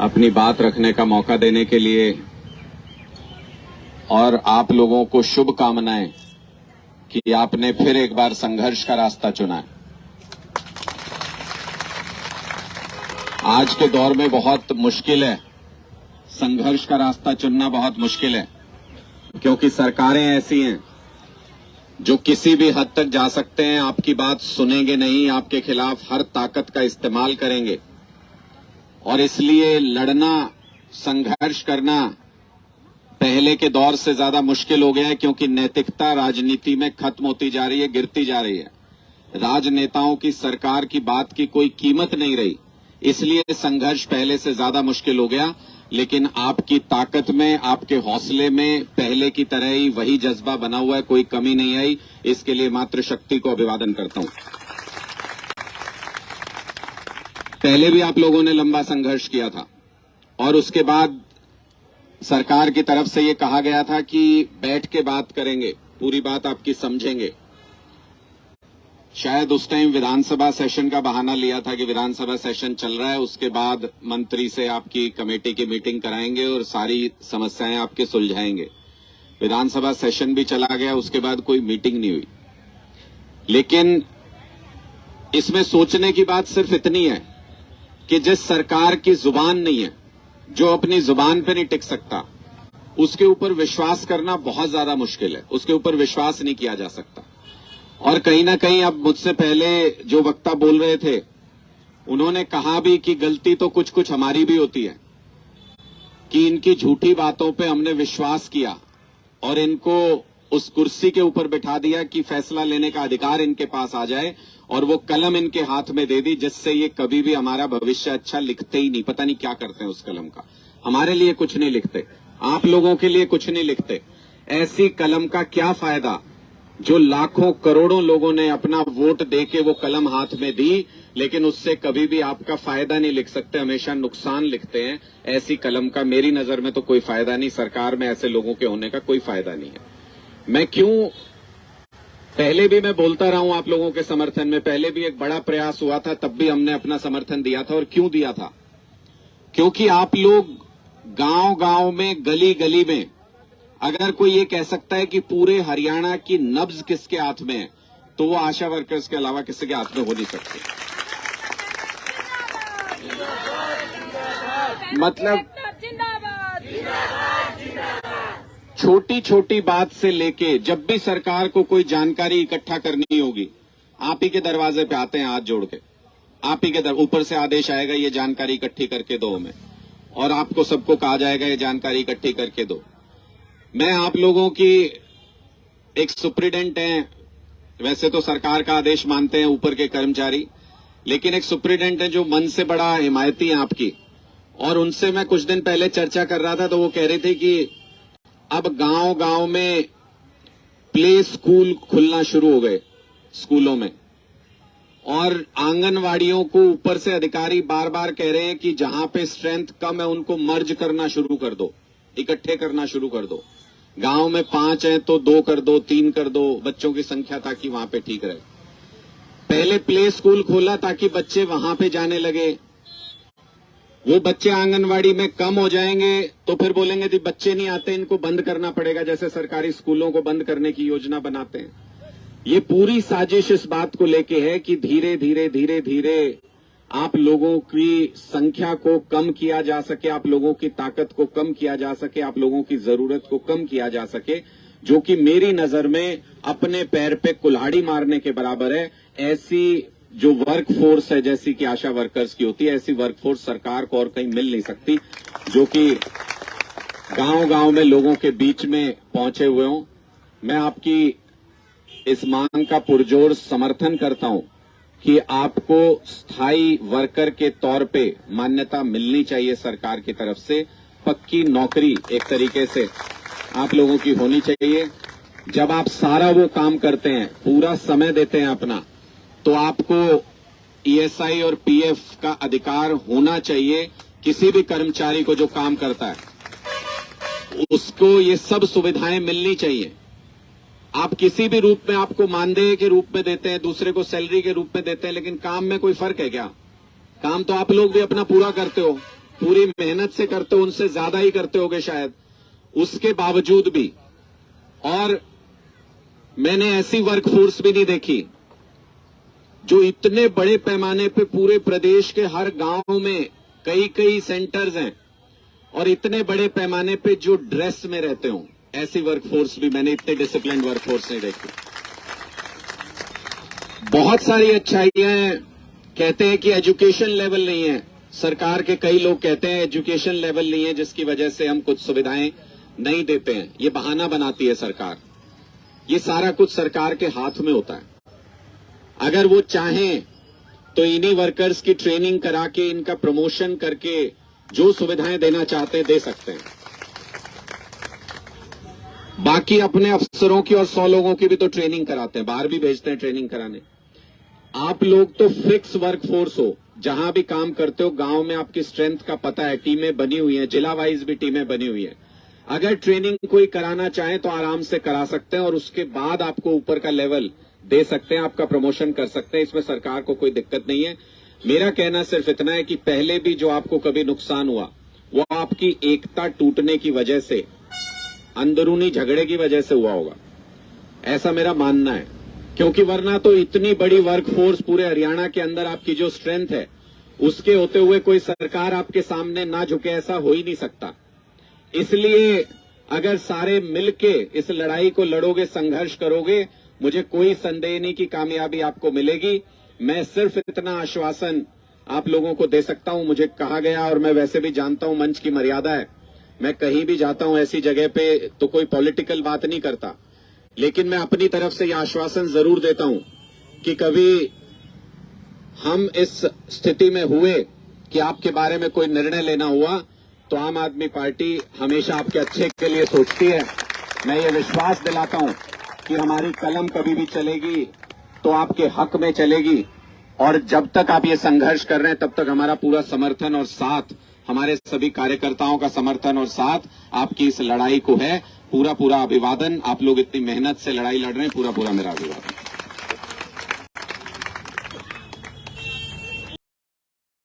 अपनी बात रखने का मौका देने के लिए और आप लोगों को शुभकामनाएं कि आपने फिर एक बार संघर्ष का रास्ता चुना है। आज के दौर में बहुत मुश्किल है, संघर्ष का रास्ता चुनना बहुत मुश्किल है, क्योंकि सरकारें ऐसी हैं जो किसी भी हद तक जा सकते हैं, आपकी बात सुनेंगे नहीं, आपके खिलाफ हर ताकत का इस्तेमाल करेंगे। और इसलिए लड़ना, संघर्ष करना पहले के दौर से ज्यादा मुश्किल हो गया है, क्योंकि नैतिकता राजनीति में खत्म होती जा रही है, गिरती जा रही है। राजनेताओं की, सरकार की बात की कोई कीमत नहीं रही, इसलिए संघर्ष पहले से ज्यादा मुश्किल हो गया। लेकिन आपकी ताकत में, आपके हौसले में पहले की तरह ही वही जज्बा बना हुआ है, कोई कमी नहीं आई। इसके लिए मातृशक्ति को अभिवादन करता हूं। पहले भी आप लोगों ने लंबा संघर्ष किया था और उसके बाद सरकार की तरफ से ये कहा गया था कि बैठ के बात करेंगे, पूरी बात आपकी समझेंगे। शायद उस टाइम विधानसभा सेशन का बहाना लिया था कि विधानसभा सेशन चल रहा है, उसके बाद मंत्री से आपकी कमेटी की मीटिंग कराएंगे और सारी समस्याएं आपके सुलझाएंगे। विधानसभा सेशन भी चला गया, उसके बाद कोई मीटिंग नहीं हुई। लेकिन इसमें सोचने की बात सिर्फ इतनी है कि जिस सरकार की जुबान नहीं है, जो अपनी जुबान पे नहीं टिक सकता, उसके ऊपर विश्वास करना बहुत ज्यादा मुश्किल है, उसके ऊपर विश्वास नहीं किया जा सकता। और कहीं ना कहीं अब मुझसे पहले जो वक्ता बोल रहे थे, उन्होंने कहा भी कि गलती तो कुछ कुछ हमारी भी होती है, कि इनकी झूठी बातों पे हमने विश्वास किया और इनको उस कुर्सी के ऊपर बिठा दिया कि फैसला लेने का अधिकार इनके पास आ जाए, और वो कलम इनके हाथ में दे दी, जिससे ये कभी भी हमारा भविष्य अच्छा लिखते ही नहीं। पता नहीं क्या करते हैं उस कलम का, हमारे लिए कुछ नहीं लिखते, आप लोगों के लिए कुछ नहीं लिखते। ऐसी कलम का क्या फायदा जो लाखों करोड़ों लोगों ने अपना वोट देके वो कलम हाथ में दी, लेकिन उससे कभी भी आपका फायदा नहीं लिख सकते, हमेशा नुकसान लिखते हैं। ऐसी कलम का मेरी नजर में तो कोई फायदा नहीं, सरकार में ऐसे लोगों के होने का कोई फायदा नहीं है। मैं क्यों, पहले भी मैं बोलता रहा हूं आप लोगों के समर्थन में, पहले भी एक बड़ा प्रयास हुआ था, तब भी हमने अपना समर्थन दिया था। और क्यों दिया था? क्योंकि आप लोग गांव गांव में, गली गली में, अगर कोई ये कह सकता है कि पूरे हरियाणा की नब्ज किसके हाथ में है, तो वो आशा वर्कर्स के अलावा किसी के हाथ में हो नहीं सकती। मतलब छोटी छोटी बात से लेके, जब भी सरकार को कोई जानकारी इकट्ठा करनी होगी, आप ही के दरवाजे पे आते हैं हाथ जोड़ के, आप ही के ऊपर से आदेश आएगा ये जानकारी इकट्ठी करके दो हमें, और आपको सबको कहा जाएगा ये जानकारी इकट्ठी करके दो। मैं आप लोगों की, एक सुप्रीडेंट हैं, वैसे तो सरकार का आदेश मानते हैं ऊपर के कर्मचारी, लेकिन एक सुप्रीडेंट है जो मन से बड़ा हिमायती है आपकी, और उनसे मैं कुछ दिन पहले चर्चा कर रहा था, तो वो कह रहे थे कि अब गांव गांव में प्ले स्कूल खुलना शुरू हो गए, स्कूलों में, और आंगनवाड़ियों को ऊपर से अधिकारी बार बार कह रहे हैं कि जहां पे स्ट्रेंथ कम है उनको मर्ज करना शुरू कर दो, इकट्ठे करना शुरू कर दो। गांव में 5 हैं तो 2 कर दो, 3 कर दो बच्चों की संख्या, ताकि वहां पे ठीक रहे। पहले प्ले स्कूल खोला ताकि बच्चे वहां पे जाने लगे, वो बच्चे आंगनवाड़ी में कम हो जाएंगे तो फिर बोलेंगे कि बच्चे नहीं आते, इनको बंद करना पड़ेगा, जैसे सरकारी स्कूलों को बंद करने की योजना बनाते हैं। ये पूरी साजिश इस बात को लेके है कि धीरे धीरे धीरे धीरे आप लोगों की संख्या को कम किया जा सके, आप लोगों की ताकत को कम किया जा सके, आप लोगों की जरूरत को कम किया जा सके, जो कि मेरी नजर में अपने पैर पे कुल्हाड़ी मारने के बराबर है। ऐसी जो वर्क फोर्स है, जैसी कि आशा वर्कर्स की होती है, ऐसी वर्क फोर्स सरकार को और कहीं मिल नहीं सकती, जो कि गांव गांव में लोगों के बीच में पहुंचे हुए हों। मैं आपकी इस मांग का पुरजोर समर्थन करता हूं कि आपको स्थायी वर्कर के तौर पे मान्यता मिलनी चाहिए सरकार की तरफ से, पक्की नौकरी एक तरीके से आप लोगों की होनी चाहिए। जब आप सारा वो काम करते हैं, पूरा समय देते हैं अपना, तो आपको ईएसआई और पीएफ का अधिकार होना चाहिए। किसी भी कर्मचारी को जो काम करता है उसको ये सब सुविधाएं मिलनी चाहिए। आप किसी भी रूप में, आपको मानदेय के रूप में देते हैं, दूसरे को सैलरी के रूप में देते हैं, लेकिन काम में कोई फर्क है क्या? काम तो आप लोग भी अपना पूरा करते हो, पूरी मेहनत से करते हो, उनसे ज्यादा ही करते होगे शायद, उसके बावजूद भी। और मैंने ऐसी वर्कफोर्स भी नहीं देखी जो इतने बड़े पैमाने पे पूरे प्रदेश के हर गांव में कई कई सेंटर्स हैं और इतने बड़े पैमाने पे जो ड्रेस में रहते हो, ऐसी वर्कफोर्स भी मैंने इतने डिसिप्लिन वर्कफोर्स नहीं देखी। बहुत सारी अच्छाइयां हैं। कहते हैं कि एजुकेशन लेवल नहीं है, सरकार के कई लोग कहते हैं एजुकेशन लेवल नहीं है जिसकी वजह से हम कुछ सुविधाएं नहीं देते हैं। ये बहाना बनाती है सरकार। ये सारा कुछ सरकार के हाथ में होता है। अगर वो चाहें तो इन्हीं वर्कर्स की ट्रेनिंग करा के, इनका प्रमोशन करके जो सुविधाएं देना चाहते हैं दे सकते हैं। बाकी अपने अफसरों की और 100 लोगों की भी तो ट्रेनिंग कराते हैं, बाहर भी भेजते हैं ट्रेनिंग कराने। आप लोग तो फिक्स वर्कफोर्स हो, जहां भी काम करते हो गांव में आपकी स्ट्रेंथ का पता है, टीमें बनी हुई हैं, जिला वाइज भी टीमें बनी हुई हैं। अगर ट्रेनिंग कोई कराना चाहे तो आराम से करा सकते हैं और उसके बाद आपको ऊपर का लेवल दे सकते हैं, आपका प्रमोशन कर सकते हैं। इसमें सरकार को कोई दिक्कत नहीं है। मेरा कहना सिर्फ इतना है कि पहले भी जो आपको कभी नुकसान हुआ वो आपकी एकता टूटने की वजह से, अंदरूनी झगड़े की वजह से हुआ होगा, ऐसा मेरा मानना है। क्योंकि वरना तो इतनी बड़ी वर्कफोर्स पूरे हरियाणा के अंदर आपकी जो स्ट्रेंथ है, उसके होते हुए कोई सरकार आपके सामने ना झुके, ऐसा हो ही नहीं सकता। इसलिए अगर सारे मिलके इस लड़ाई को लड़ोगे, संघर्ष करोगे, मुझे कोई संदेह नहीं कि कामयाबी आपको मिलेगी। मैं सिर्फ इतना आश्वासन आप लोगों को दे सकता हूं। मुझे कहा गया, और मैं वैसे भी जानता हूं मंच की मर्यादा है, मैं कहीं भी जाता हूं ऐसी जगह पे तो कोई पॉलिटिकल बात नहीं करता, लेकिन मैं अपनी तरफ से यह आश्वासन जरूर देता हूं कि कभी हम इस स्थिति में हुए कि आपके बारे में कोई निर्णय लेना हुआ तो आम आदमी पार्टी हमेशा आपके अच्छे के लिए सोचती है। मैं ये विश्वास दिलाता हूं कि हमारी कलम कभी भी चलेगी तो आपके हक में चलेगी, और जब तक आप ये संघर्ष कर रहे हैं तब तक हमारा पूरा समर्थन और साथ, हमारे सभी कार्यकर्ताओं का समर्थन और साथ आपकी इस लड़ाई को है। पूरा पूरा अभिवादन। आप लोग इतनी मेहनत से लड़ाई लड़ रहे हैं, पूरा पूरा मेरा अभिवादन।